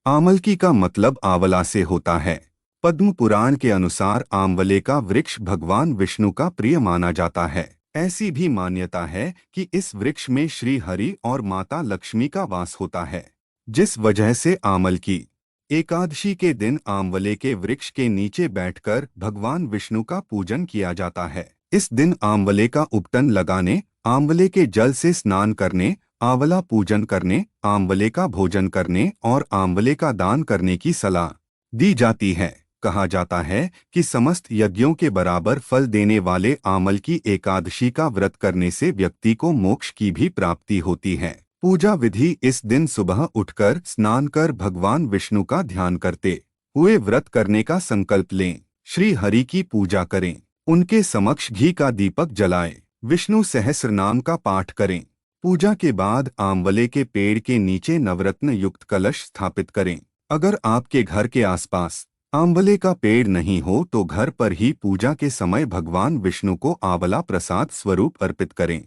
आमलकी का मतलब आंवला से होता है। पद्म पुराण के अनुसार आंवले का वृक्ष भगवान विष्णु का प्रिय माना जाता है। ऐसी भी मान्यता है कि इस वृक्ष में श्री हरि और माता लक्ष्मी का वास होता है, जिस वजह से आमलकी एकादशी के दिन आंवले के वृक्ष के नीचे बैठकर भगवान विष्णु का पूजन किया जाता है। इस दिन आंवले का उपटन लगाने, आंवले के जल से स्नान करने, आंवला पूजन करने, आंवले का भोजन करने और आंवले का दान करने की सलाह दी जाती है। कहा जाता है कि समस्त यज्ञों के बराबर फल देने वाले आमल की एकादशी का व्रत करने से व्यक्ति को मोक्ष की भी प्राप्ति होती है। पूजा विधि: इस दिन सुबह उठकर स्नान कर भगवान विष्णु का ध्यान करते हुए व्रत करने का संकल्प लें। श्री हरि की पूजा करें, उनके समक्ष घी का दीपक जलाएं, विष्णु सहस्रनाम का पाठ करें। पूजा के बाद आंवले के पेड़ के नीचे नवरत्न युक्त कलश स्थापित करें। अगर आपके घर के आसपास आंवले का पेड़ नहीं हो तो घर पर ही पूजा के समय भगवान विष्णु को आंवला प्रसाद स्वरूप अर्पित करें।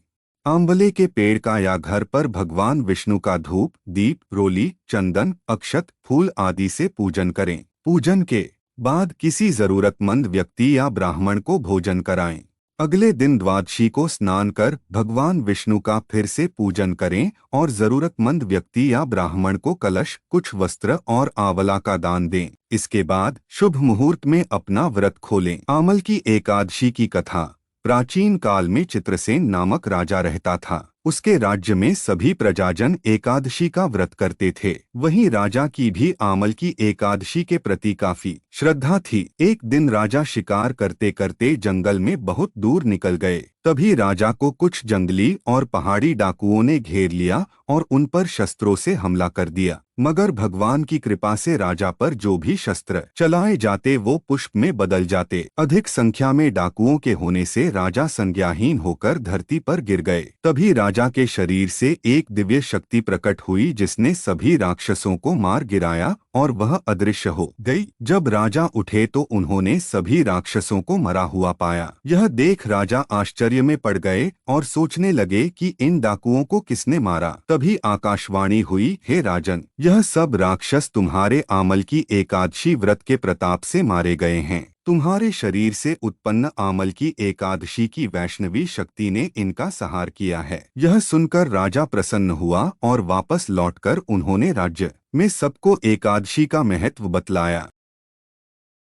आंवले के पेड़ का या घर पर भगवान विष्णु का धूप, दीप, रोली, चंदन, अक्षत, फूल आदि से पूजन करें। पूजन के बाद किसी जरूरतमंद व्यक्ति या ब्राह्मण को भोजन कराएं। अगले दिन द्वादशी को स्नान कर भगवान विष्णु का फिर से पूजन करें और जरूरतमंद व्यक्ति या ब्राह्मण को कलश, कुछ वस्त्र और आंवला का दान दें। इसके बाद शुभ मुहूर्त में अपना व्रत खोलें। आमल की एकादशी की कथा: प्राचीन काल में चित्रसेन नामक राजा रहता था। उसके राज्य में सभी प्रजाजन एकादशी का व्रत करते थे। वहीं राजा की भी आमल की एकादशी के प्रति काफी श्रद्धा थी। एक दिन राजा शिकार करते करते जंगल में बहुत दूर निकल गए। तभी राजा को कुछ जंगली और पहाड़ी डाकुओं ने घेर लिया और उन पर शस्त्रों से हमला कर दिया। मगर भगवान की कृपा से राजा पर जो भी शस्त्र चलाए जाते वो पुष्प में बदल जाते। अधिक संख्या में डाकुओं के होने से राजा संज्ञाहीन होकर धरती पर गिर गए। तभी राजा के शरीर से एक दिव्य शक्ति प्रकट हुई जिसने सभी राक्षसों को मार गिराया और वह अदृश्य हो गई। जब राजा उठे तो उन्होंने सभी राक्षसों को मरा हुआ पाया। यह देख राजा आश्चर्य में पड़ गए और सोचने लगे कि इन डाकुओं को किसने मारा। तभी आकाशवाणी हुई, हे राजन, यह सब राक्षस तुम्हारे आमल की एकादशी व्रत के प्रताप से मारे गए हैं। तुम्हारे शरीर से उत्पन्न आमल की एकादशी की वैष्णवी शक्ति ने इनका संहार किया है। यह सुनकर राजा प्रसन्न हुआ और वापस लौटकर उन्होंने राज्य में सबको एकादशी का महत्व बतलाया।